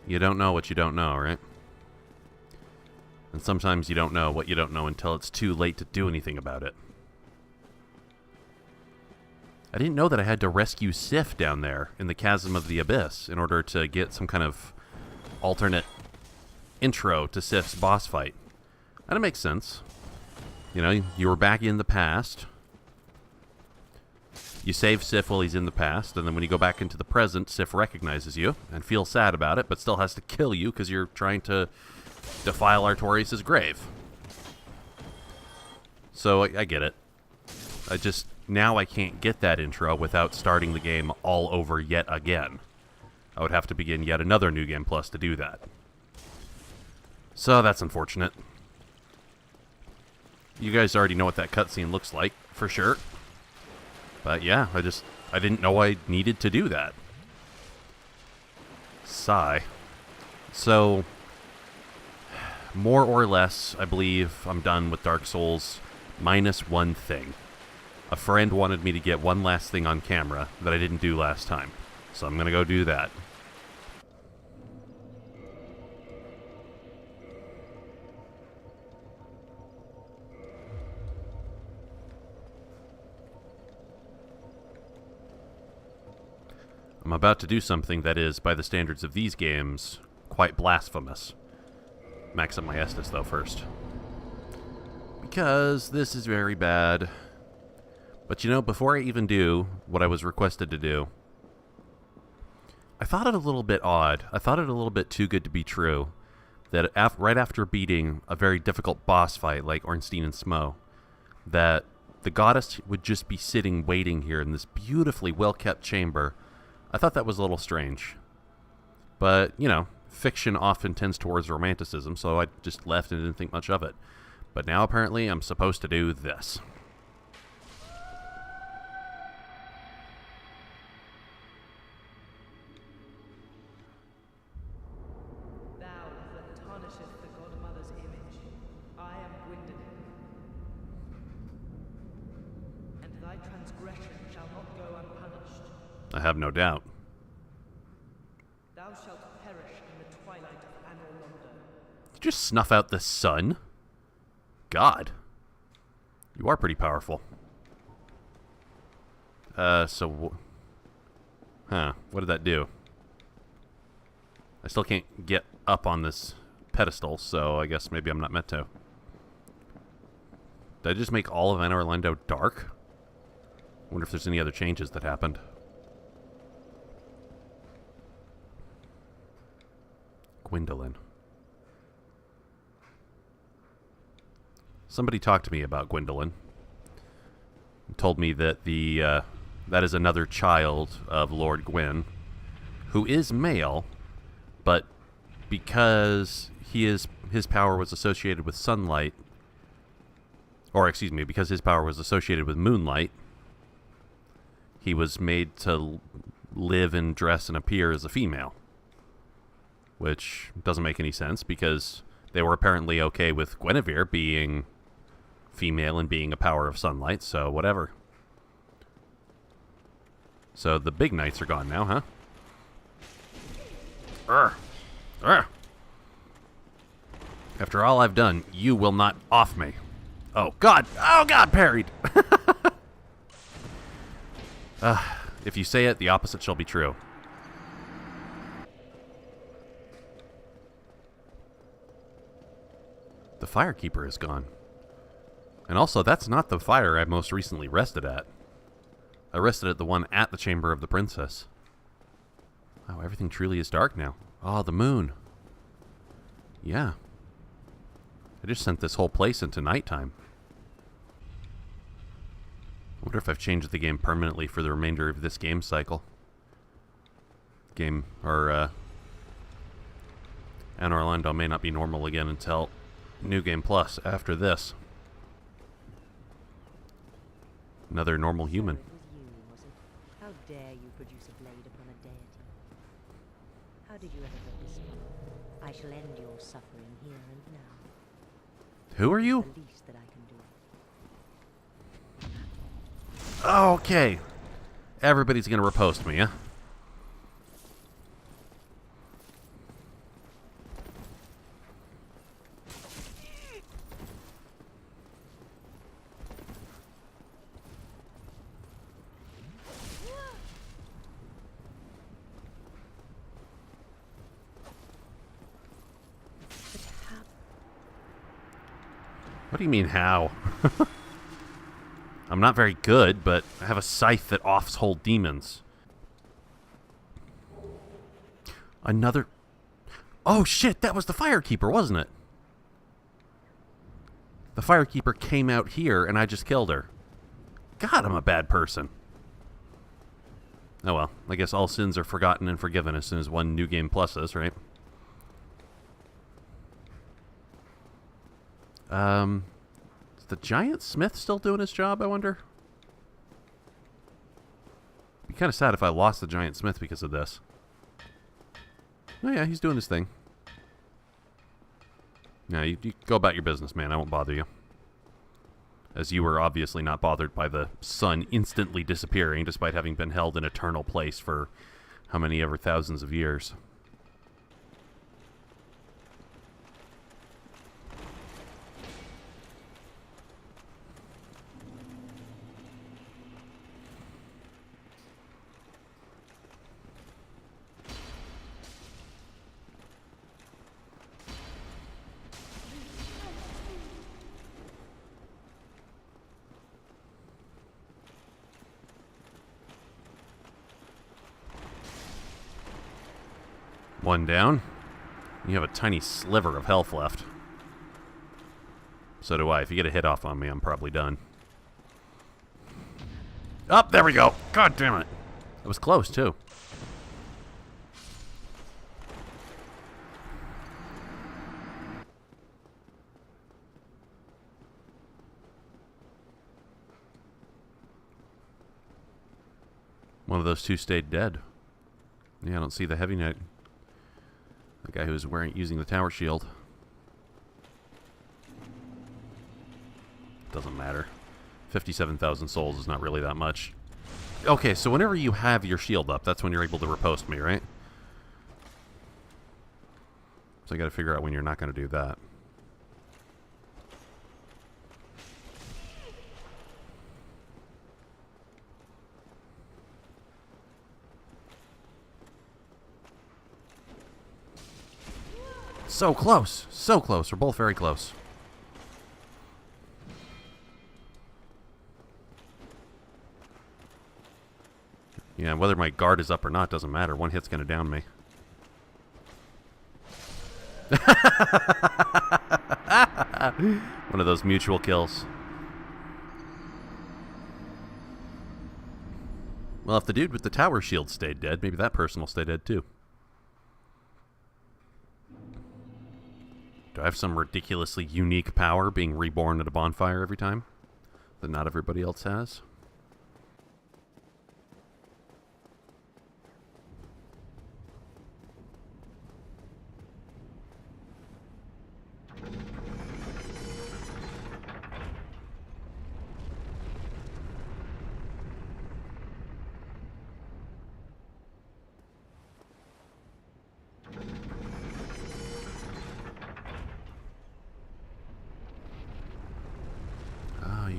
You don't know what you don't know, right? And sometimes you don't know what you don't know until it's too late to do anything about it. I didn't know that I had to rescue Sif down there in the Chasm of the Abyss in order to get some kind of alternate intro to Sif's boss fight. That makes sense. You know, you were back in the past. You save Sif while he's in the past, and then when you go back into the present, Sif recognizes you and feels sad about it, but still has to kill you because you're trying to defile Artorias' grave. So I get it. Now I can't get that intro without starting the game all over yet again. I would have to begin yet another New Game Plus to do that. So that's unfortunate. You guys already know what that cutscene looks like, for sure. But yeah, I didn't know I needed to do that. Sigh. So, more or less, I believe I'm done with Dark Souls, minus one thing. A friend wanted me to get one last thing on camera that I didn't do last time. So I'm going to go do that. I'm about to do something that is, by the standards of these games, quite blasphemous. Max up my Estus, though, first. Because this is very bad. But you know, before I even do what I was requested to do, I thought it a little bit odd. I thought it a little bit too good to be true. That right after beating a very difficult boss fight like Ornstein and Smough, that the goddess would just be sitting waiting here in this beautifully well-kept chamber. I thought that was a little strange. But, you know, fiction often tends towards romanticism, so I just left and didn't think much of it. But now apparently I'm supposed to do this. Thou that tarnisheth the Godmother's image, I am Gwyndolin. And thy transgression shall not go unpunished. I have no doubt. Thou shalt perish in the twilight of Anor Londo. Did you just snuff out the sun? God. You are pretty powerful. Huh, what did that do? I still can't get up on this pedestal, so I guess maybe I'm not meant to. Did I just make all of Anor Londo dark? I wonder if there's any other changes that happened. Gwyndolin. Somebody talked to me about Gwyndolin. Told me that that is another child of Lord Gwyn, who is male, but because his power was associated with sunlight, or excuse me, because his power was associated with moonlight, he was made to live and dress and appear as a female. Which doesn't make any sense, because they were apparently okay with Guinevere being female and being a power of sunlight, so whatever. So the big knights are gone now, huh? After all I've done, you will not off me. Oh God, parried! If you say it, the opposite shall be true. The Firekeeper is gone. And also, that's not the fire I most recently rested at. I rested at the one at the Chamber of the Princess. Wow, everything truly is dark now. Oh, the moon. Yeah. I just sent this whole place into nighttime. I wonder if I've changed the game permanently for the remainder of this game cycle. Anor Londo may not be normal again until New Game Plus after this. Another normal human. It was you, was it? How dare you produce a blade upon a deity? How did you ever get this far? I shall end your suffering here and now. Who are you? The least that I can do. Okay. Everybody's gonna riposte me, huh? What do you mean, how? I'm not very good, but I have a scythe that offs whole demons. Another... Oh, shit, that was the Firekeeper, wasn't it? The Firekeeper came out here, and I just killed her. God, I'm a bad person. Oh well, I guess all sins are forgotten and forgiven as soon as one New Game Plus is, right? Is the Giant Smith still doing his job, I wonder? Be kind of sad if I lost the Giant Smith because of this. Oh yeah, he's doing his thing. Yeah, you go about your business, man. I won't bother you. As you were obviously not bothered by the sun instantly disappearing, despite having been held in eternal place for how many ever thousands of years. One down. You have a tiny sliver of health left. So do I. If you get a hit off on me, I'm probably done. Up, there we go. God damn it. It was close, too. One of those two stayed dead. Yeah, I don't see the Heavy Knight. The guy who was using the tower shield. Doesn't matter. 57,000 souls is not really that much. Okay, so whenever you have your shield up, that's when you're able to riposte me, right? So I gotta figure out when you're not gonna do that. So close. So close. We're both very close. Yeah, whether my guard is up or not doesn't matter. One hit's going to down me. One of those mutual kills. Well, if the dude with the tower shield stayed dead, maybe that person will stay dead too. Do I have some ridiculously unique power being reborn at a bonfire every time that not everybody else has?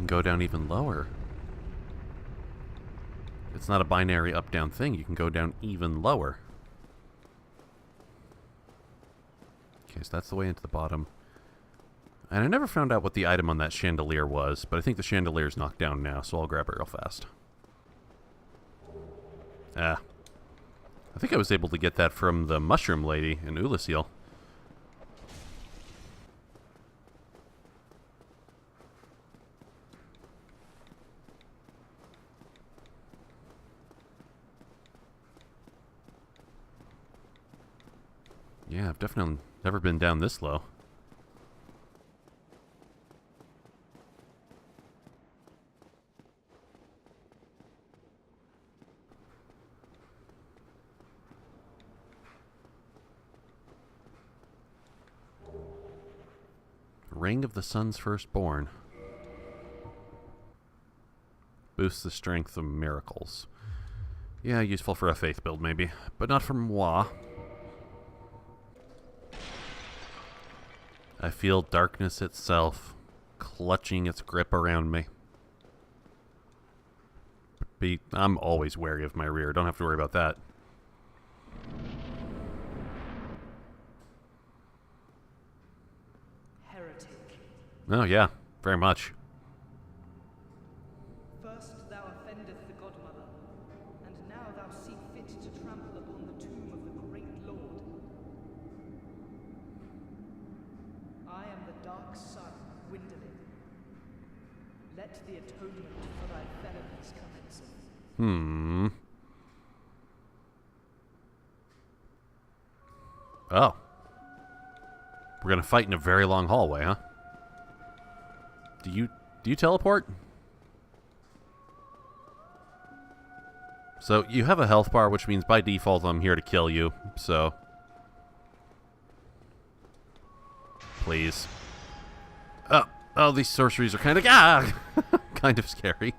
Go down even lower. It's not a binary up-down thing. You can go down even lower. Okay, so that's the way into the bottom. And I never found out what the item on that chandelier was, but I think the chandelier's knocked down now, so I'll grab it real fast. I think I was able to get that from the mushroom lady in Oolacile. Yeah, I've definitely never been down this low. Ring of the Sun's Firstborn. Boosts the strength of miracles. Yeah, useful for a faith build maybe, but not for moi. I feel darkness itself clutching its grip around me. I'm always wary of my rear. Don't have to worry about that. Heretic. Oh, yeah. Very much. First thou offendeth the Godmother, and now thou see fit to trample upon the tomb of the great Lord. I am the dark sun, Gwyndolin. Let the atonement for thy felonies commence. Oh. We're gonna fight in a very long hallway, huh? Do you teleport? So, you have a health bar, which means by default I'm here to kill you, so... Please. Oh, these sorceries are kind of... kind of scary,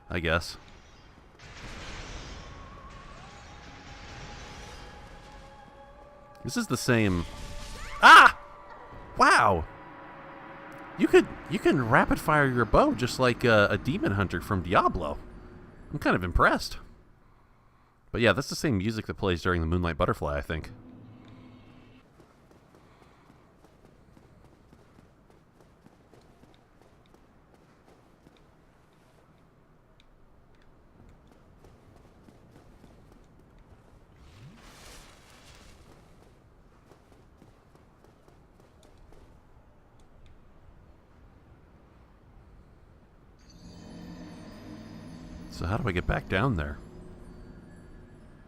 I guess. This is the same... Wow! You can rapid fire your bow just like a demon hunter from Diablo. I'm kind of impressed. But yeah, that's the same music that plays during the Moonlight Butterfly, I think. So how do I get back down there?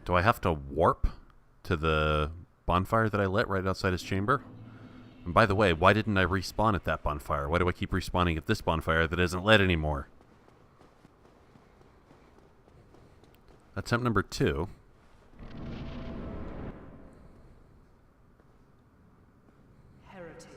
Do I have to warp to the bonfire that I lit right outside his chamber? And by the way, why didn't I respawn at that bonfire? Why do I keep respawning at this bonfire that isn't lit anymore? Attempt number 2. Heretic.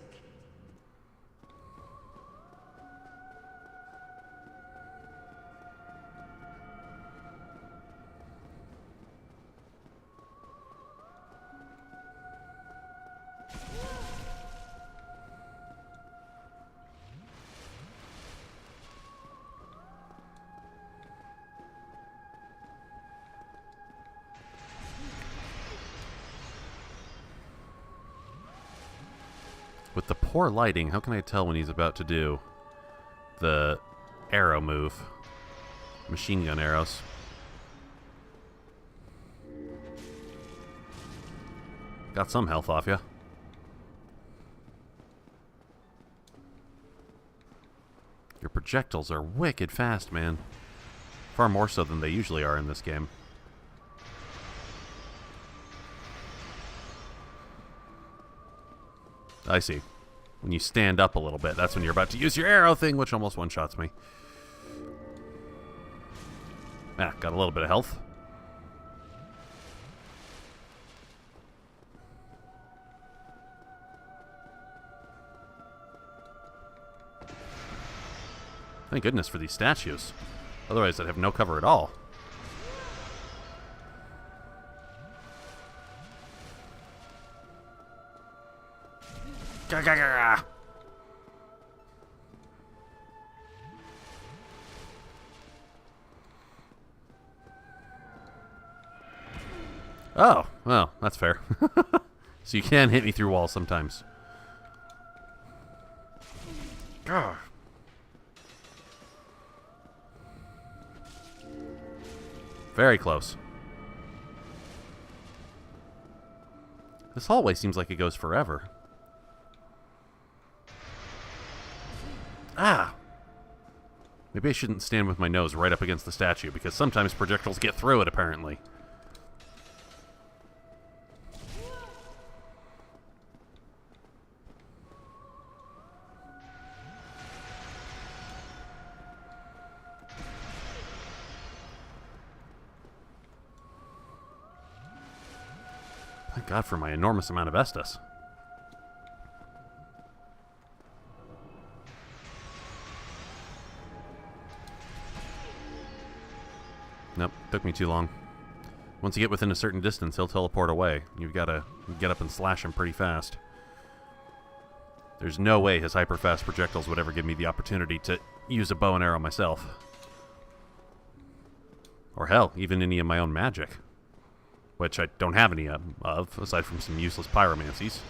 With the poor lighting, how can I tell when he's about to do the arrow move? Machine gun arrows. Got some health off ya. Your projectiles are wicked fast, man. Far more so than they usually are in this game. I see. When you stand up a little bit, that's when you're about to use your arrow thing, which almost one-shots me. Got a little bit of health. Thank goodness for these statues. Otherwise, I'd have no cover at all. Gah, gah, gah, gah. Oh, well, that's fair. So you can hit me through walls sometimes. Gah. Very close. This hallway seems like it goes forever. Maybe I shouldn't stand with my nose right up against the statue, because sometimes projectiles get through it, apparently. Thank God for my enormous amount of Estus. Nope, took me too long. Once you get within a certain distance, he'll teleport away. You've got to get up and slash him pretty fast. There's no way his hyper-fast projectiles would ever give me the opportunity to use a bow and arrow myself. Or hell, even any of my own magic. Which I don't have any of, aside from some useless pyromancies.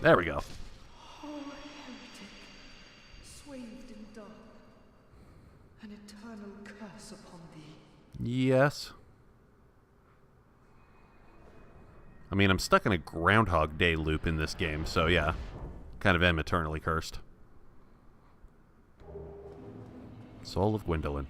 There we go. Oh, heretic, swathed in dark, an eternal curse upon thee. Yes. I mean, I'm stuck in a Groundhog Day loop in this game, so yeah. Kind of am eternally cursed. Soul of Gwyndolin.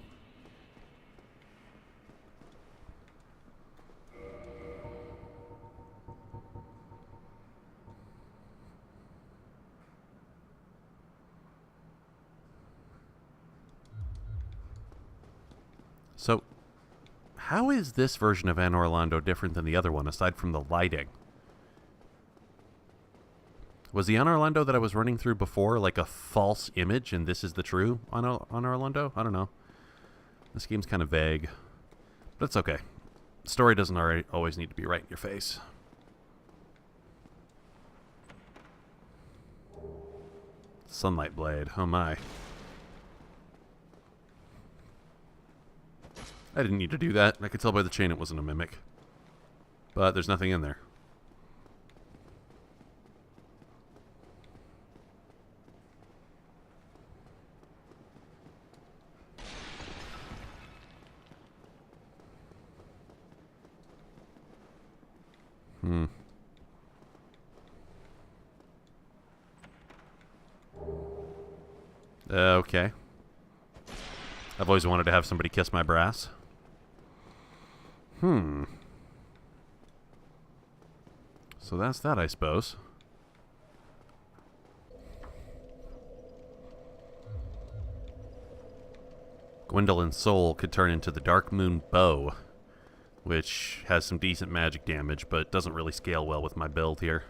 So, how is this version of Anor Londo different than the other one, aside from the lighting? Was the Anor Londo that I was running through before like a false image, and this is the true Anor Londo? I don't know. This game's kind of vague. But it's okay. Story doesn't always need to be right in your face. Sunlight Blade. Oh my. I didn't need to do that. I could tell by the chain it wasn't a mimic. But there's nothing in there. Okay. I've always wanted to have somebody kiss my brass. So that's that, I suppose. Gwyndolin's soul could turn into the Dark Moon Bow, which has some decent magic damage, but doesn't really scale well with my build here.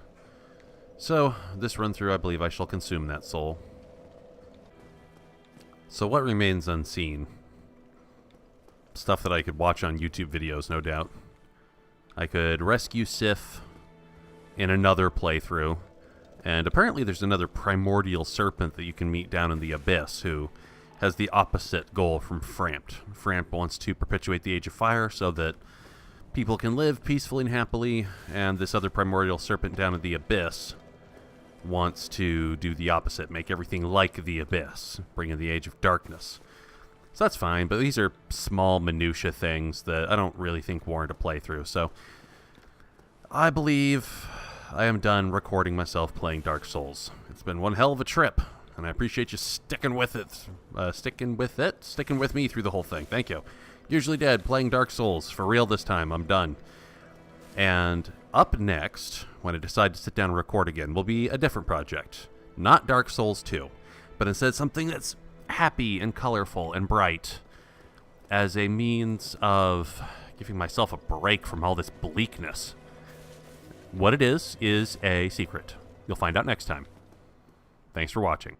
So, this run through, I believe I shall consume that soul. So what remains unseen? Stuff that I could watch on YouTube videos, no doubt. I could rescue Sif in another playthrough, and apparently there's another primordial serpent that you can meet down in the Abyss who has the opposite goal from Frampt. Frampt wants to perpetuate the Age of Fire so that people can live peacefully and happily, and this other primordial serpent down in the Abyss wants to do the opposite, make everything like the Abyss, bring in the Age of Darkness. So that's fine, but these are small minutia things that I don't really think warrant a playthrough, so I believe I am done recording myself playing Dark Souls. It's been one hell of a trip, and I appreciate you sticking with me through the whole thing. Thank you. Usually Dead, playing Dark Souls, for real this time, I'm done. And up next, when I decide to sit down and record again, will be a different project. Not Dark Souls 2, but instead something that's happy and colorful and bright as a means of giving myself a break from all this bleakness. What it is a secret. You'll find out next time. Thanks for watching.